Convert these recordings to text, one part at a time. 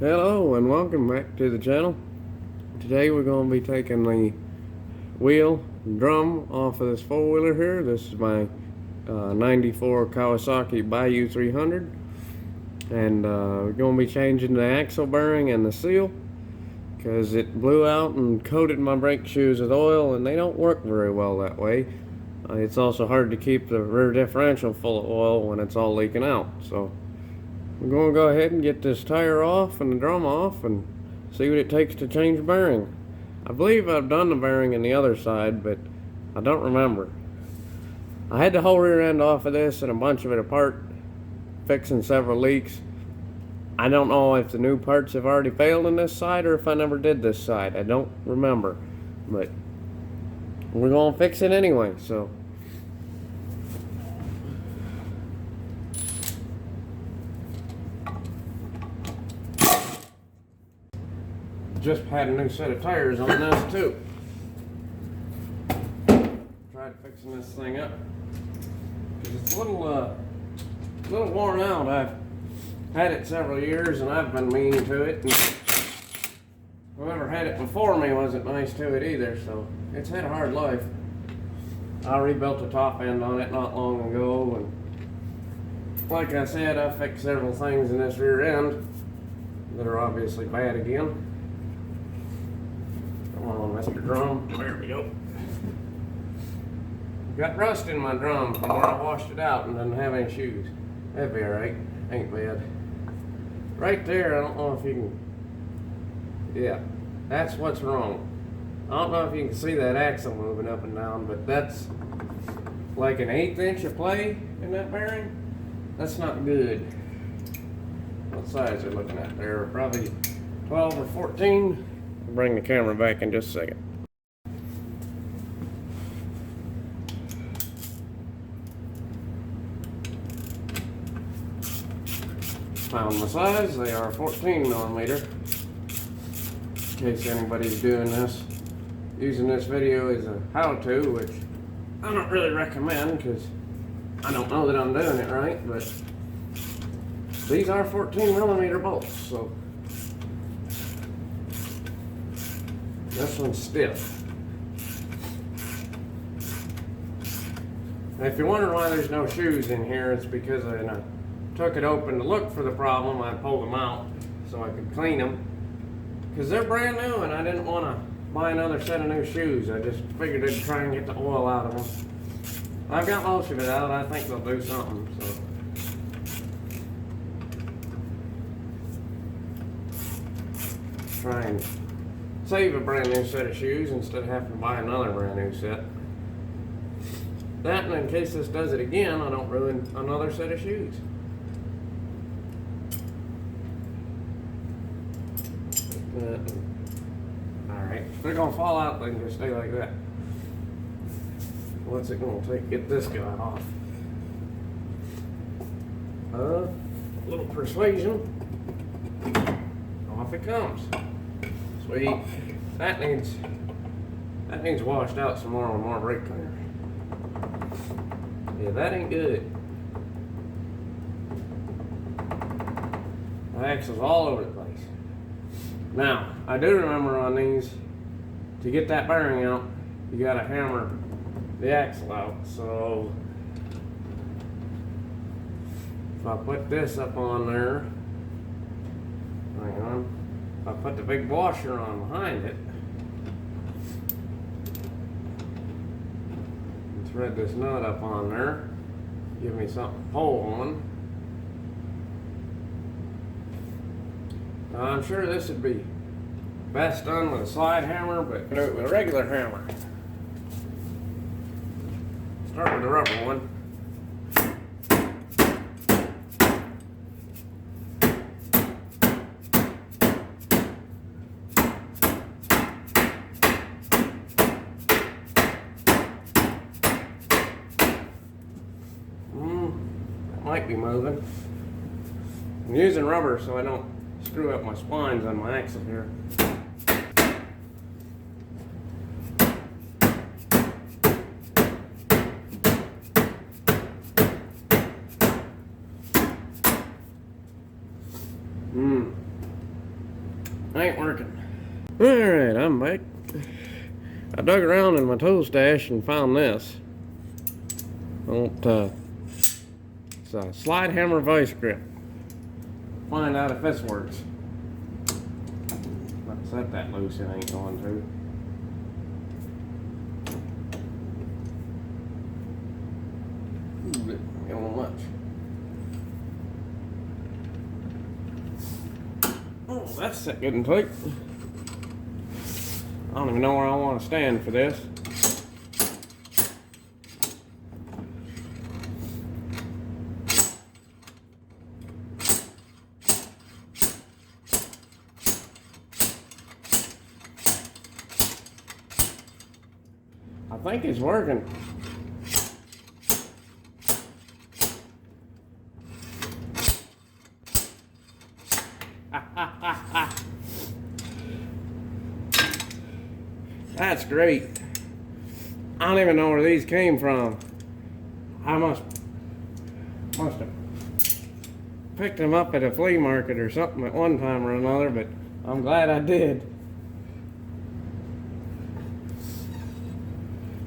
Hello and welcome back to the channel. Today we're going to be taking the wheel and drum off of this four-wheeler here. This is my 94 Kawasaki Bayou 300, and we're going to be changing the axle bearing and the seal because it blew out and coated my brake shoes with oil, and they don't work very well that way. It's also hard to keep the rear differential full of oil when it's all leaking out. So we're going to go ahead and get this tire off and the drum off and see what it takes to change the bearing. I believe I've done the bearing in the other side, but I don't remember. I had the whole rear end off of this and a bunch of it apart, fixing several leaks. I don't know if the new parts have already failed on this side or if I never did this side. I don't remember, but we're going to fix it anyway, so. Just had a new set of tires on this too. Tried fixing this thing up because it's a little worn out. I've had it several years and I've been mean to it, and whoever had it before me wasn't nice to it either, so it's had a hard life. I rebuilt the top end on it not long ago, and like I said, I fixed several things in this rear end that are obviously bad again. Come on, Mr. Drum. There we go. Got rust in my drum from where I washed it out and didn't have any shoes. That'd be alright. Ain't bad. Right there, I don't know if you can... Yeah, that's what's wrong. I don't know if you can see that axle moving up and down, but that's like an 1/8 inch of play in that bearing. That's not good. What size are you looking at there? Probably 12 or 14. I'll bring the camera back in just a second. Found my size. They are 14 millimeter. In case anybody's doing this, using this video as a how-to, which I don't really recommend because I don't know that I'm doing it right, but these are 14 millimeter bolts, so this one's stiff. Now, if you're wondering why there's no shoes in here, it's because when I took it open to look for the problem, I pulled them out so I could clean them. Because they're brand new and I didn't want to buy another set of new shoes. I just figured I'd try and get the oil out of them. I've got most of it out. I think they'll do something. So. Try and save a brand new set of shoes instead of having to buy another brand new set. That, and in case this does it again, I don't ruin another set of shoes. Alright, if they're going to fall out, they can just stay like that. What's it going to take to get this guy off? A little persuasion. Off it comes. Sweet. That needs washed out some more with more brake cleaner. Yeah, that ain't good. The axle's all over the place. Now, I do remember on these, to get that bearing out, you gotta hammer the axle out. So if I put this up on there, hang on. If I put the big washer on behind it and thread this nut up on there, give me something to pull on. Now, I'm sure this would be best done with a slide hammer, but do it with a regular hammer. Start with the rubber one. Might be moving. I'm using rubber so I don't screw up my splines on my axle here. Ain't working. Alright, I'm back. I dug around in my tool stash and found this. It's a slide hammer vice grip. Find out if this works. Let's set that loose, it ain't going to. Ooh, didn't get on much. Oh, that's set good and tight. I don't even know where I want to stand for this. I think it's working. That's great. I don't even know where these came from. I must have picked them up at a flea market or something at one time or another, but I'm glad I did.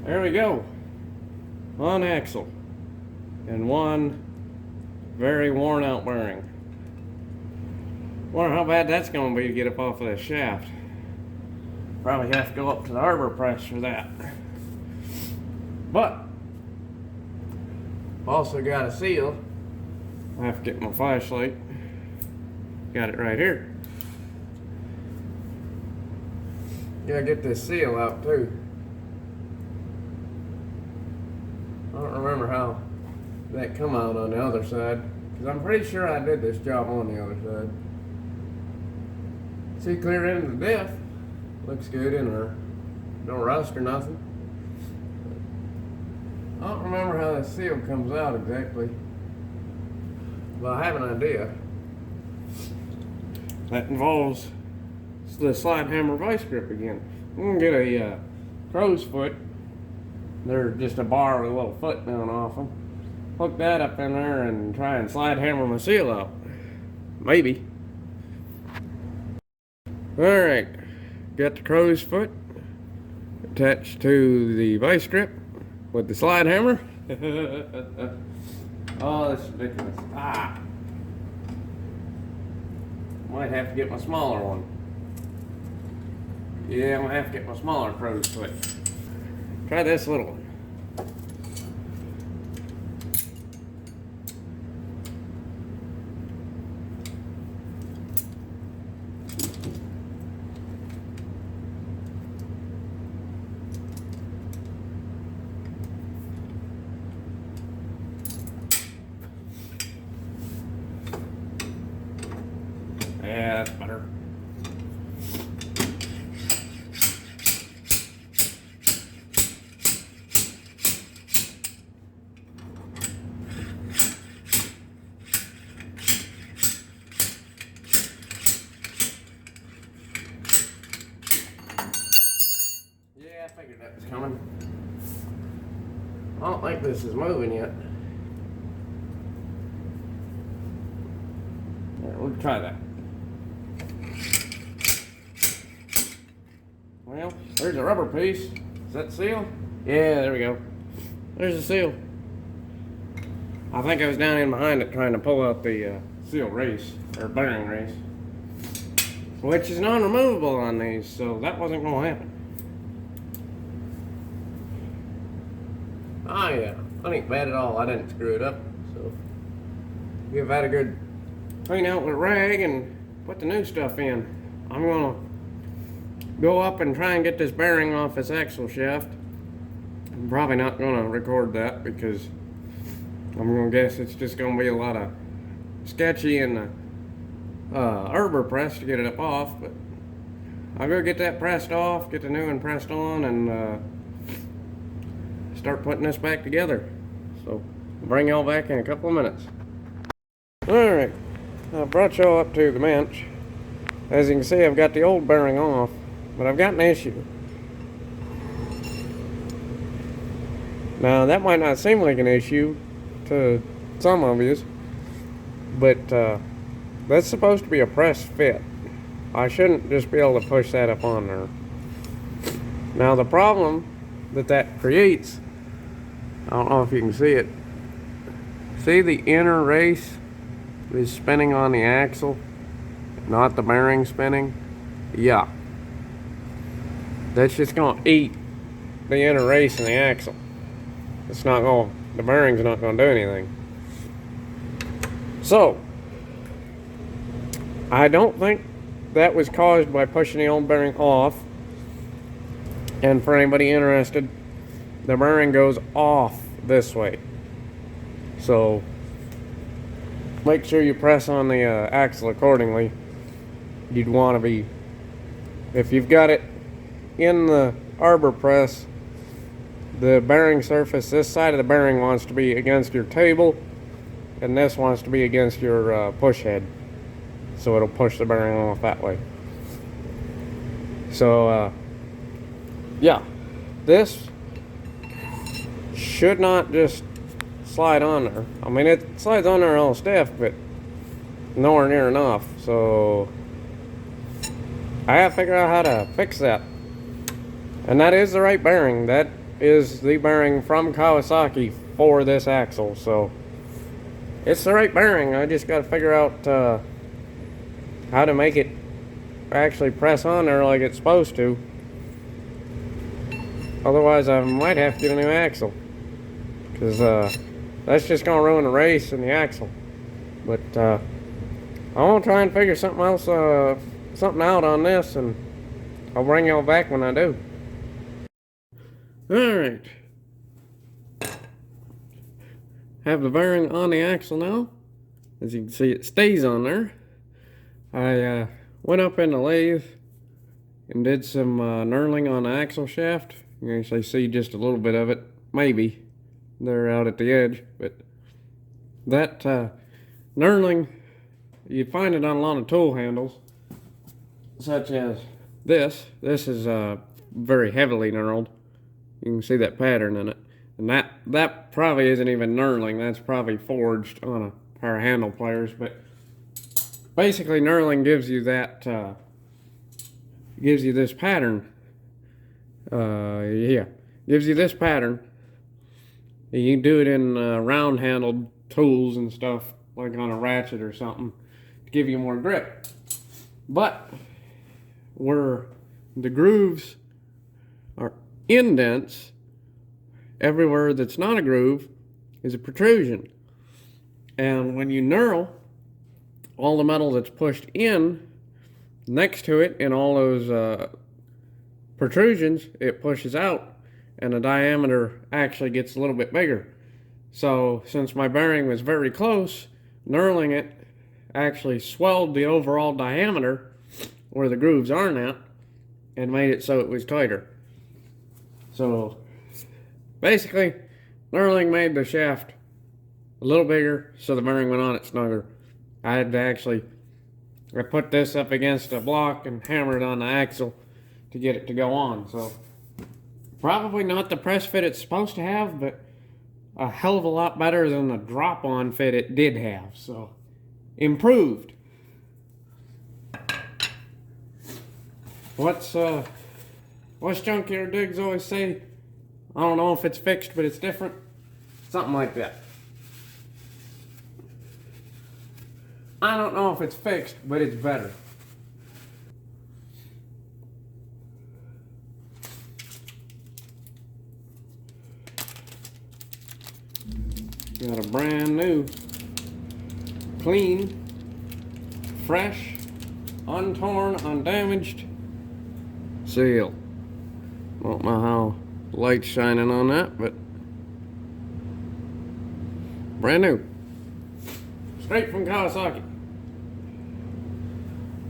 There we go. One axle and one very worn out bearing. Wonder how bad that's going to be to get up off of this shaft. Probably have to go up to the arbor press for that. But I've also got a seal. I have to get my flashlight. Got it right here. Gotta get this seal out too. I don't remember how that come out on the other side, because I'm pretty sure I did this job on the other side. See, clear into the diff. Looks good in there. No rust or nothing. I don't remember how the seal comes out exactly, but I have an idea. That involves the slide hammer vice grip again. I'm gonna get a crow's foot. They're just a bar with a little foot down off them. Hook that up in there and try and slide hammer my seal out. Maybe. Alright, got the crow's foot attached to the vice grip with the slide hammer. Oh, this is ridiculous. Might have to get my smaller one. Yeah, I'm gonna have to get my smaller crow's foot. Try this little one. Yeah, that's better. Yeah, I figured that was coming. I don't think this is moving yet. Yeah, we'll try that. Well, there's a rubber piece. Is that the seal? Yeah, there we go. There's the seal. I think I was down in behind it trying to pull out the seal race, or bearing race, which is non-removable on these, so that wasn't going to happen. Oh yeah, that ain't bad at all. I didn't screw it up, so give that a good clean out with a rag and put the new stuff in. I'm gonna go up and try and get this bearing off this axle shaft. I'm probably not gonna record that because I'm gonna guess it's just gonna be a lot of sketchy in the arbor press to get it up off, but I'll go get that pressed off, get the new one pressed on, and start putting this back together. So I'll bring y'all back in a couple of minutes. Alright, I brought y'all up to the bench. As you can see, I've got the old bearing off, but I've got an issue. Now that might not seem like an issue to some of you, but that's supposed to be a press fit. I shouldn't just be able to push that up on there. Now the problem that creates, I don't know if you can see it. See the inner race is spinning on the axle, not the bearing spinning? Yeah. That's just gonna eat the inner race in the axle. It's not gonna, the bearing's not gonna do anything. So, I don't think that was caused by pushing the old bearing off. And for anybody interested, the bearing goes off this way. So make sure you press on the axle accordingly. You'd want to be, if you've got it in the arbor press, the bearing surface, this side of the bearing wants to be against your table, and this wants to be against your push head. So it'll push the bearing off that way. So yeah, this should not just slide on there. I mean, it slides on there all stiff, but nowhere near enough. So I have to figure out how to fix that. And that is the right bearing. That is the bearing from Kawasaki for this axle. So it's the right bearing. I just got to figure out how to make it actually press on there like it's supposed to. Otherwise, I might have to get a new axle, because that's just going to ruin the race and the axle. But I want to try and figure something else, something out on this, and I'll bring y'all back when I do. Alright. Have the bearing on the axle now. As you can see, it stays on there. I went up in the lathe and did some knurling on the axle shaft. You can actually see just a little bit of it, maybe. They're out at the edge, but that knurling, you find it on a lot of tool handles, such as this. This is very heavily knurled. You can see that pattern in it. And that probably isn't even knurling. That's probably forged on a pair of handle pliers. But basically, knurling gives you that, gives you this pattern. Yeah, gives you this pattern. You can do it in round-handled tools and stuff, like on a ratchet or something, to give you more grip. But where the grooves are indents, everywhere that's not a groove is a protrusion. And when you knurl, all the metal that's pushed in next to it in all those protrusions, it pushes out, and the diameter actually gets a little bit bigger. So since my bearing was very close, knurling it actually swelled the overall diameter where the grooves aren't at and made it so it was tighter. So basically, knurling made the shaft a little bigger, so the bearing went on it snugger. I had to actually, I put this up against a block and hammer it on the axle to get it to go on. So probably not the press fit it's supposed to have, but a hell of a lot better than the drop-on fit it did have. So improved. What's Junkyard Digs always say? I don't know if it's fixed, but it's different. Something like that. I don't know if it's fixed, but it's better. Got a brand new, clean, fresh, untorn, undamaged seal. Don't know how the light's shining on that, but brand new. Straight from Kawasaki.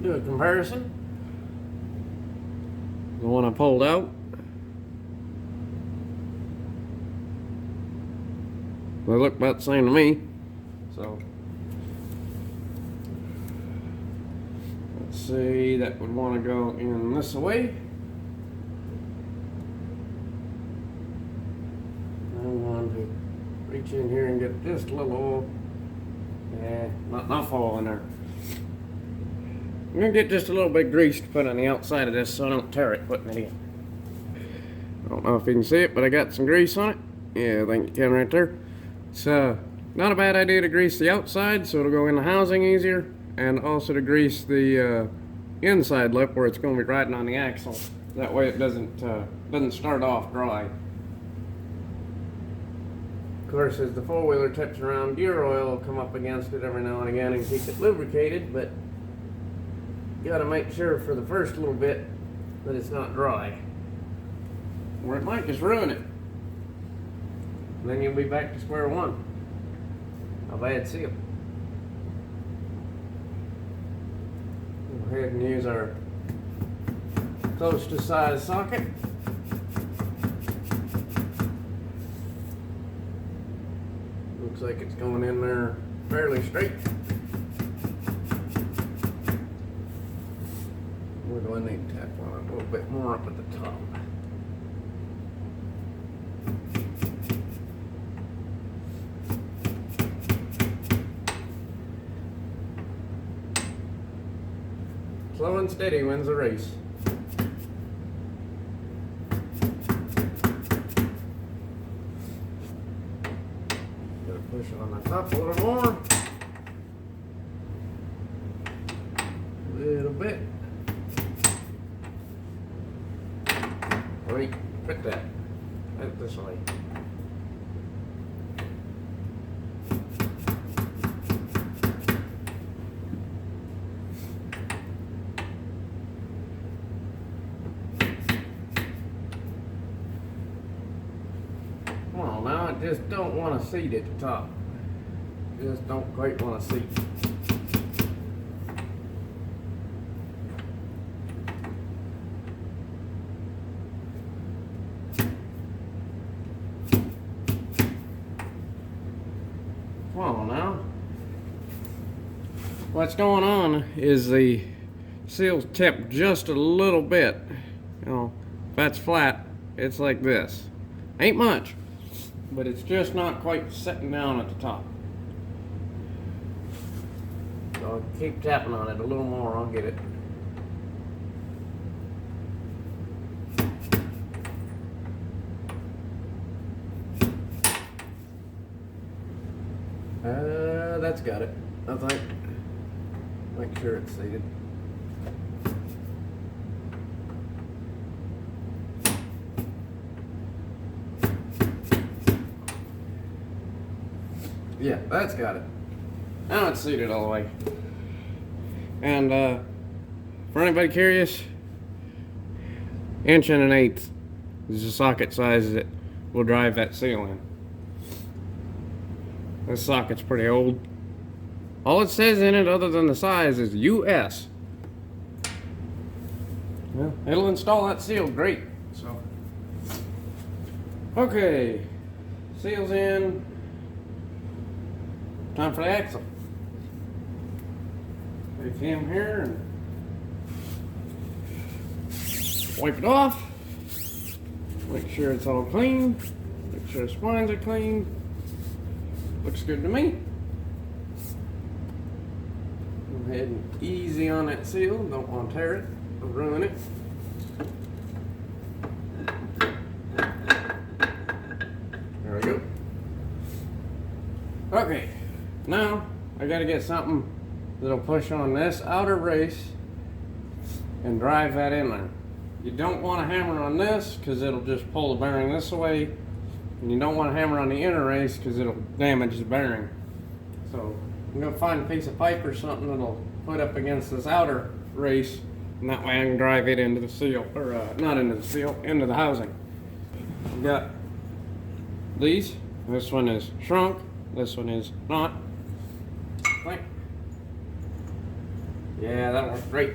Do a comparison. The one I pulled out. They look about the same to me. So let's see, that would want to go in this way. I'm going to reach in here and get just a little oil. Yeah, not enough oil in there. I'm gonna get just a little bit of grease to put on the outside of this so I don't tear it putting it in. I don't know if you can see it, but I got some grease on it. Yeah, I think you can right there. It's not a bad idea to grease the outside so it'll go in the housing easier, and also to grease the inside lip where it's going to be riding on the axle. That way it doesn't start off dry. Of course, as the four-wheeler tips around, gear oil will come up against it every now and again and keep it lubricated, but you gotta make sure for the first little bit that it's not dry, or it might just ruin it. And then you'll be back to square one. A bad seal. Go ahead and use our close to size socket. Looks like it's going in there fairly straight. We're going to need to tap on it a little bit more up at the top. Slow and steady wins the race. Gotta push on the top a little more. A little bit. Wait, put that. Put it this way. Come on now, I just don't want a seat at the top. Just don't quite want a seat. Come on now. What's going on is the seal's tipped just a little bit. You know, if that's flat, it's like this. Ain't much, but it's just not quite setting down at the top. So I'll keep tapping on it a little more, I'll get it. That's got it, I think. Make sure it's seated. Yeah, that's got it. Now it's seated all the way. And for anybody curious, 1 1/8" is the socket size that will drive that seal in. This socket's pretty old. All it says in it other than the size is US. Well, it'll install that seal great. So, okay, seal's in. Time for the axle. Take him here and wipe it off. Make sure it's all clean. Make sure the spines are clean. Looks good to me. Go ahead and easy on that seal. Don't want to tear it or ruin it. There we go. Okay, now I got to get something that'll push on this outer race and drive that in there. You don't want to hammer on this because it'll just pull the bearing this way, and you don't want to hammer on the inner race because it'll damage the bearing. So I'm going to find a piece of pipe or something that'll put up against this outer race, and that way I can drive it into the seal, or not into the seal, into the housing. I've got these. This one is shrunk, this one is not. Right. Yeah, that'll work great.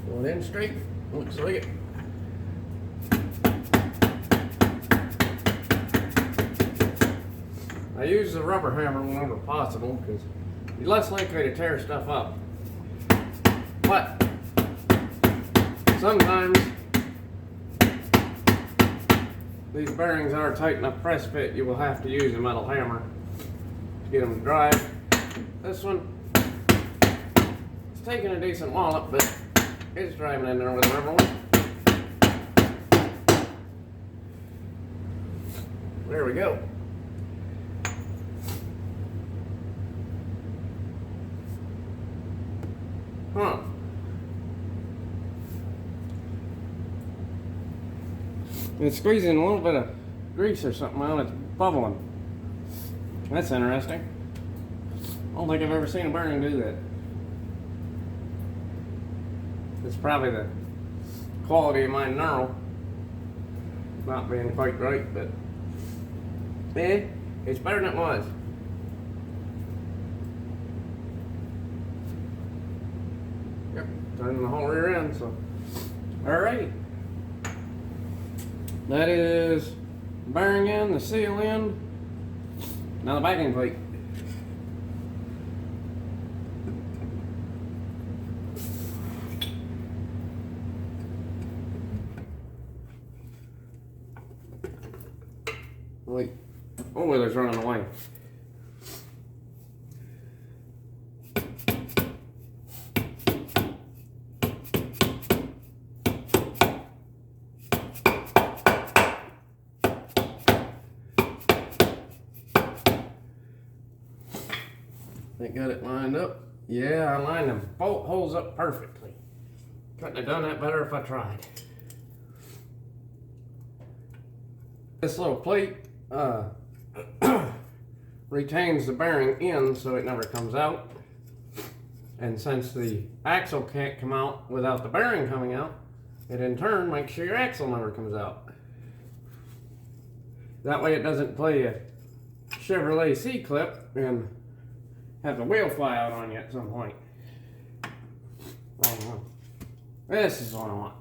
Going in straight, looks like it. I use the rubber hammer whenever possible because you're less likely to tear stuff up. But Sometimes these bearings are tight enough press fit, you will have to use a metal hammer to get them to drive. This one, it's taking a decent wallop, but it's driving in there with a rubber one. There we go. Huh. It's squeezing a little bit of grease or something out. It's bubbling. That's interesting. I don't think I've ever seen a bearing do that. It's probably the quality of my knurl not being quite right, but yeah, it's better than it was. Yep, turning the whole rear end, so alrighty. That is the bearing end, the seal end. Now the backing plate. Wait, four-wheeler's running away. They got it lined up. Yeah, I lined them bolt holes up perfectly. Couldn't have done that better if I tried. This little plate retains the bearing in so it never comes out. And since the axle can't come out without the bearing coming out, it in turn makes sure your axle never comes out. That way it doesn't play a Chevrolet C-clip and have the wheel fly out on you at some point. This is what I want.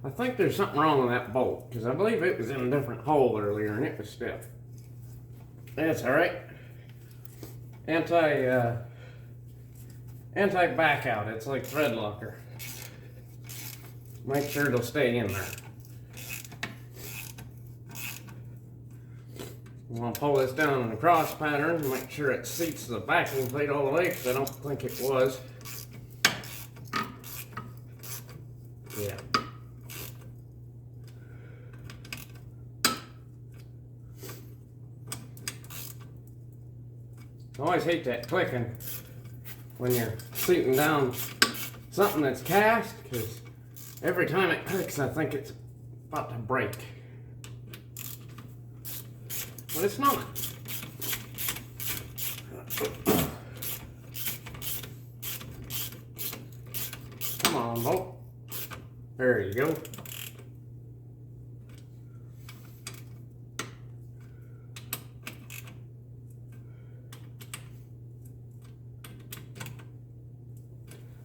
I think there's something wrong with that bolt, because I believe it was in a different hole earlier and it was stiff. That's alright. Anti-back out. It's like thread locker. Make sure it'll stay in there. I'm going to pull this down in a cross pattern and make sure it seats the backing plate all the way, because I don't think it was. Yeah. I always hate that clicking when you're seating down something that's cast, because every time it clicks I think it's about to break. But it's not. Come on, bolt. There you go.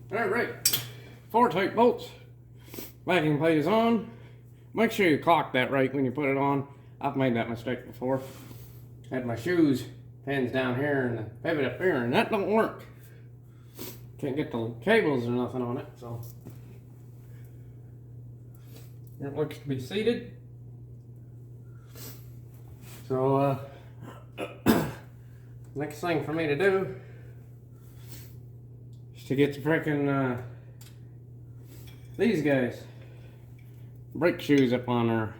Alright, 4 tight bolts. Backing plate is on. Make sure you cock that right when you put it on. I've made that mistake before. Had my shoes pins down here and the pivot up here, and that don't work. Can't get the cables or nothing on it, so. It looks to be seated. So, next thing for me to do is to get the frickin' these guys brake shoes up on there.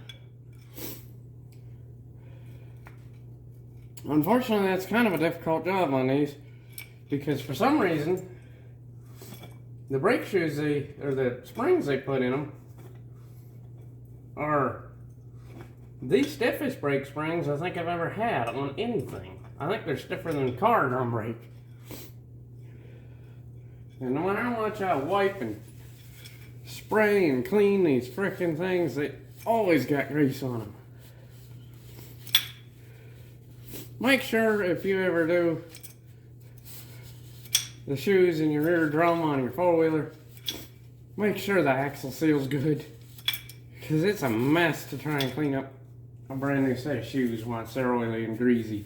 Unfortunately, that's kind of a difficult job on these, because for some reason the brake shoes or the springs they put in them are the stiffest brake springs I think I've ever had on anything. I think they're stiffer than car drum brake. And no matter how much I wipe and spray and clean these frickin' things, they always got grease on them. Make sure if you ever do the shoes in your rear drum on your four-wheeler, make sure the axle seal's good, because it's a mess to try and clean up a brand new set of shoes when it's oily and greasy.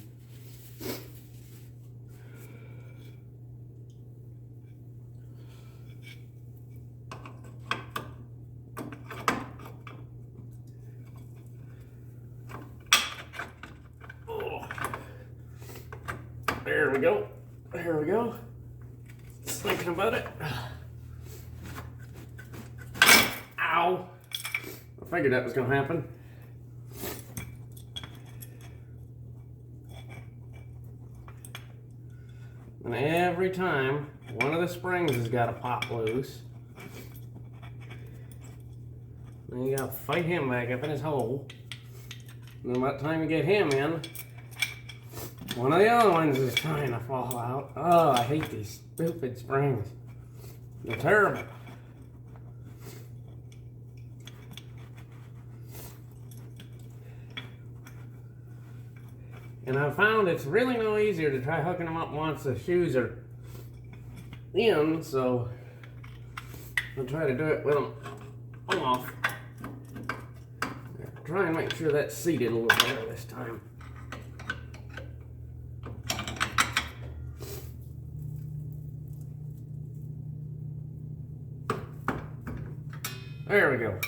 There we go. There we go. Thinking about it. Ow. I figured that was going to happen. And every time one of the springs has got to pop loose, then you got to fight him back up in his hole. And then by the time you get him in, one of the other ones is trying to fall out. Oh, I hate these stupid springs. They're terrible. And I found it's really no easier to try hooking them up once the shoes are in, so I'll try to do it with them off. Try and make sure that's seated a little better this time. There we go.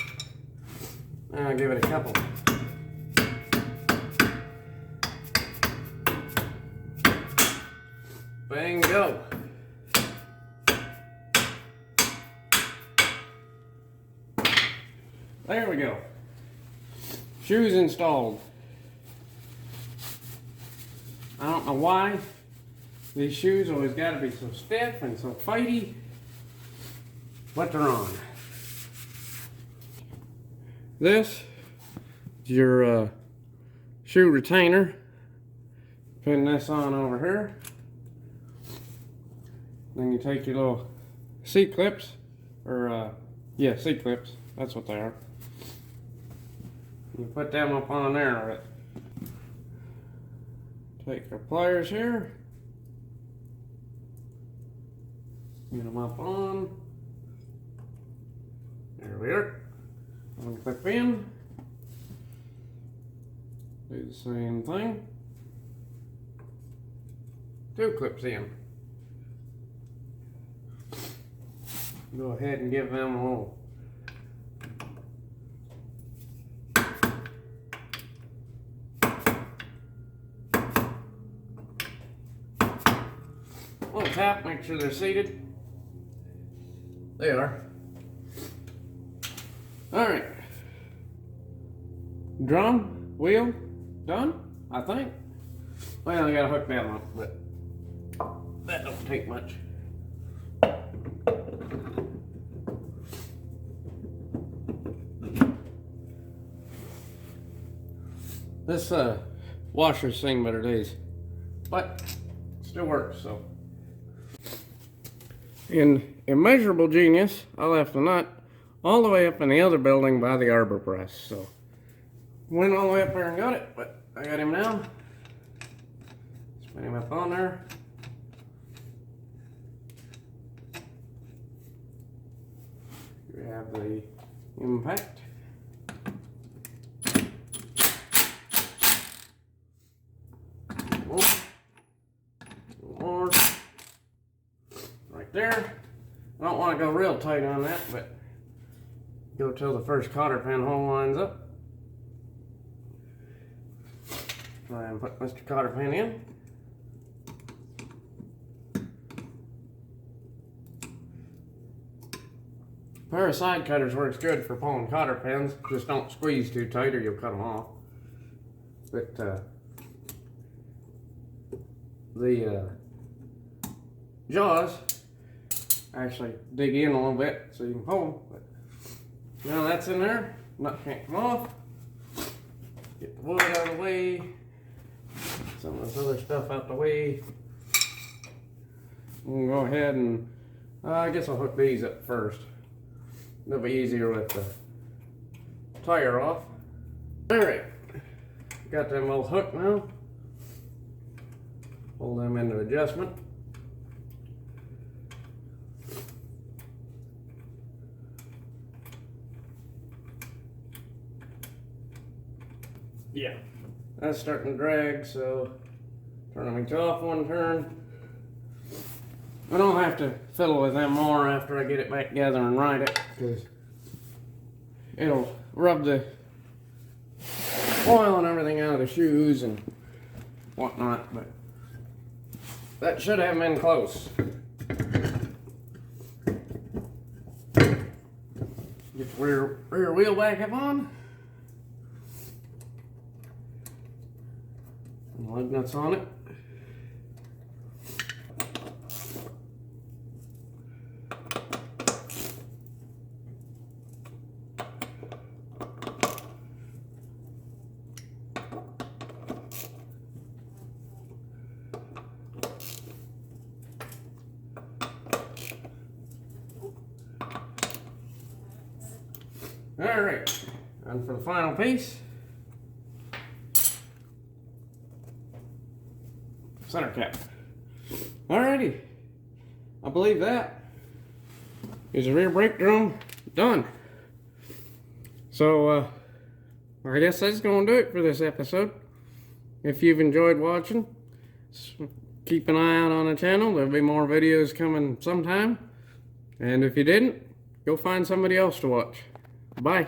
Now I'll give it a couple. Bingo. There we go. Shoes installed. I don't know why these shoes always got to be so stiff and so fighty, but they're on. This is your shoe retainer. Putting this on over here. Then you take your little seat clips, or yeah, seat clips. That's what they are. You put them up on there. Take your pliers here. Get them up on. There we are. One clip in. Do the same thing. Two clips in. Go ahead and give them a little tap, make sure they're seated. They are. Alright. Drum, wheel, done, I think. Well, I gotta hook that up, but that don't take much. This washer's seen better days, but it still works. So, in immeasurable genius, I left the nut all the way up in the other building by the arbor press. So, went all the way up there and got it, but I got him now. Spin him up on there. We have the impact. More. Right there. I don't want to go real tight on that, but go till the first cotter pin hole lines up. Try and put Mr. Cotter pin in. A pair of side cutters works good for pulling cotter pins. Just don't squeeze too tight or you'll cut them off. But the jaws actually dig in a little bit so you can pull them. But now that's in there, nut can't come off. Get the wood out of the way. Some of this other stuff out the way. We'll go ahead and I guess I'll hook these up first. It'll be easier with the tire off. Alright, got them all hooked now. Pull them into adjustment. Yeah, that's starting to drag, so turn them off one turn. I don't have to fiddle with them more after I get it back together and ride it, because it'll rub the oil and everything out of the shoes and whatnot. But that should have been close. Get the rear wheel back up on. And lug nuts on it. Alright, and for the final piece, center cap. Alrighty, I believe that is the rear brake drum done. So, I guess that's going to do it for this episode. If you've enjoyed watching, keep an eye out on the channel. There'll be more videos coming sometime. And if you didn't, go find somebody else to watch. Bye.